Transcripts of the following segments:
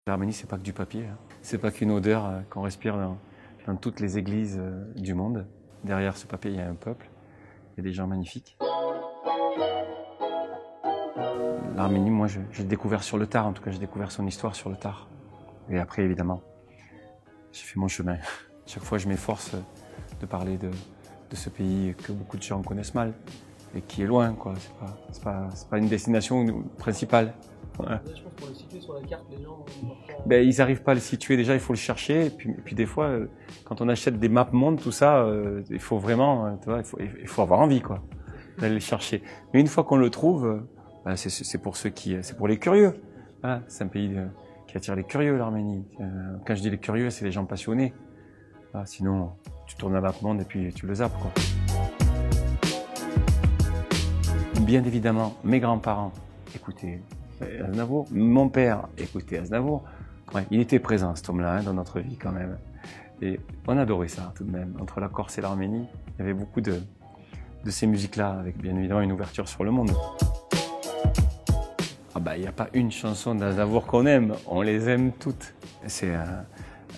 L'Arménie, c'est pas que du papier, hein. C'est pas qu'une odeur qu'on respire dans toutes les églises du monde. Derrière ce papier, il y a un peuple, il y a des gens magnifiques. L'Arménie, moi, j'ai découvert sur le tard, en tout cas, j'ai découvert son histoire sur le tard. Et après, évidemment, j'ai fait mon chemin. Chaque fois, je m'efforce de parler de ce pays que beaucoup de gens connaissent mal et qui est loin, quoi. C'est pas une destination principale. Ouais. Je pense pour le situer sur la carte, les gens... Ben, ils n'arrivent pas à le situer, déjà il faut le chercher, et puis des fois, quand on achète des maps monde, tout ça, il faut vraiment, tu vois, il faut avoir envie, quoi, d'aller le chercher. Mais une fois qu'on le trouve, ben, c'est pour ceux c'est pour les curieux. Voilà, c'est un pays qui attire les curieux, l'Arménie. Quand je dis les curieux, c'est les gens passionnés. Voilà, sinon, tu tournes la map monde et puis tu le zappes, quoi. Bien évidemment, mes grands-parents écoutaient Aznavour, mon père écoutait Aznavour. Ouais, il était présent, cet homme-là, hein, dans notre vie quand même. Et on adorait ça tout de même. Entre la Corse et l'Arménie, il y avait beaucoup de ces musiques-là, avec bien évidemment une ouverture sur le monde. Ah bah, il n'y a pas une chanson d'Aznavour qu'on aime, on les aime toutes. C'est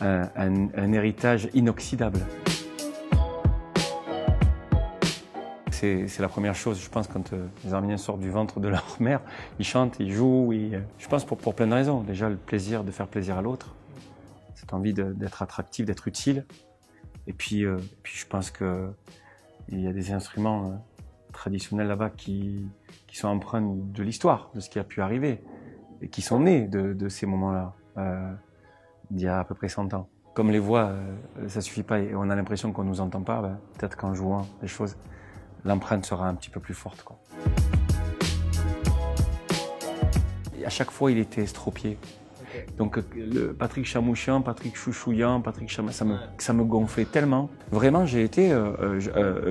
un héritage inoxydable. C'est la première chose, je pense, quand les Arméniens sortent du ventre de leur mère, ils chantent, ils jouent, je pense pour plein de raisons. Déjà, le plaisir de faire plaisir à l'autre, cette envie d'être attractif, d'être utile. Et puis je pense qu'il y a des instruments traditionnels là-bas qui sont empreints de l'histoire, de ce qui a pu arriver, et qui sont nés de ces moments-là, d'il y a à peu près 100 ans. Comme les voix, ça suffit pas, et on a l'impression qu'on nous entend pas, peut-être qu'en jouant les choses, l'empreinte sera un petit peu plus forte, quoi. Et à chaque fois, il était estropié. Okay. Donc, le Patrick Chamouchian, Patrick Chouchouillan, Patrick Chama, ça me gonflait tellement. Vraiment, j'ai été,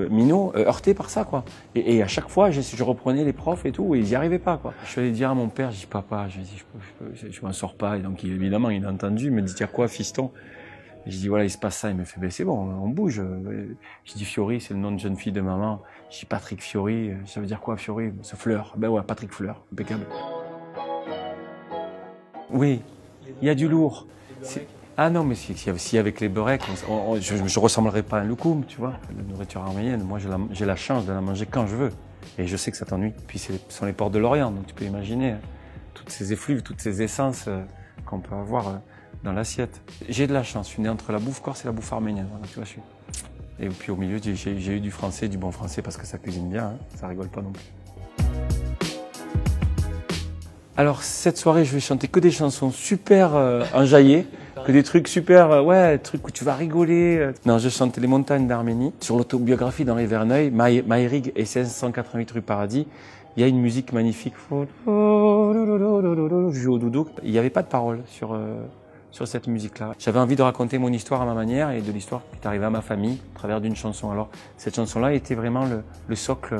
minot, heurté par ça, quoi. Et à chaque fois, je reprenais les profs et tout, et ils n'y arrivaient pas, quoi. Je suis allé dire à mon père, je dis, papa, je m'en sors pas. Et donc, évidemment, il a entendu, il me dit, tiens quoi, fiston? Et je dis, voilà, il se passe ça. Il me fait, ben c'est bon, on bouge. Je dis, Fiori, c'est le nom de jeune fille de maman. Je dis, Patrick Fiori, ça veut dire quoi, Fiori? C'est Fleur. Ben ouais, Patrick Fleur, impeccable. Oui, il y a du lourd. Ah non, mais si avec les beureks, je ne ressemblerais pas à un loukoum, tu vois. La nourriture arménienne, moi, j'ai la chance de la manger quand je veux. Et je sais que ça t'ennuie. Puis ce sont les ports de l'Orient, donc tu peux imaginer toutes ces effluves, toutes ces essences qu'on peut avoir dans l'assiette. J'ai de la chance, je suis né entre la bouffe corse et la bouffe arménienne, voilà, tu vois, Et puis au milieu, j'ai eu du français, du bon français, parce que ça cuisine bien, hein, ça rigole pas non plus. Alors cette soirée, je vais chanter que des chansons super enjaillées, que des trucs super, ouais, trucs où tu vas rigoler. Non, je chante Les montagnes d'Arménie, sur l'autobiographie d'Henri Verneuil, Maïrig et 588 rue Paradis. Il y a une musique magnifique, je joue au doudou. Il n'y avait pas de paroles sur cette musique-là. J'avais envie de raconter mon histoire à ma manière et de l'histoire qui est arrivée à ma famille à travers d'une chanson. Alors, cette chanson-là était vraiment le socle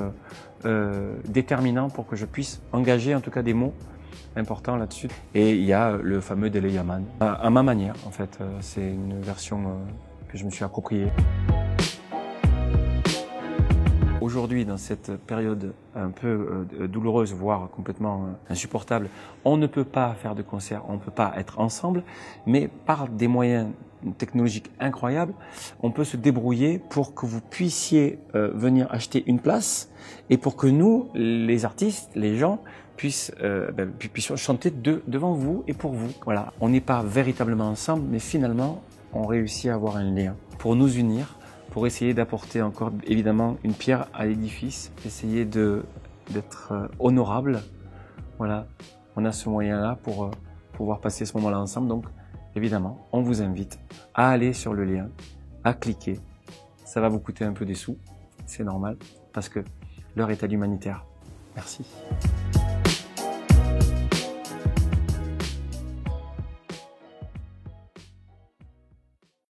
déterminant pour que je puisse engager en tout cas des mots importants là-dessus. Et il y a le fameux Dele Yaman. À ma manière, en fait. C'est une version que je me suis appropriée. Aujourd'hui, dans cette période un peu douloureuse, voire complètement insupportable, on ne peut pas faire de concert, on ne peut pas être ensemble, mais par des moyens technologiques incroyables, on peut se débrouiller pour que vous puissiez venir acheter une place et pour que nous, les artistes, les gens, puissions chanter devant vous et pour vous. Voilà, on n'est pas véritablement ensemble, mais finalement, on réussit à avoir un lien pour nous unir, pour essayer d'apporter encore évidemment une pierre à l'édifice, essayer d'être honorable. Voilà, on a ce moyen-là pour pouvoir passer ce moment-là ensemble. Donc évidemment, on vous invite à aller sur le lien, à cliquer. Ça va vous coûter un peu des sous, c'est normal, parce que l'heure est à l'humanitaire. Merci.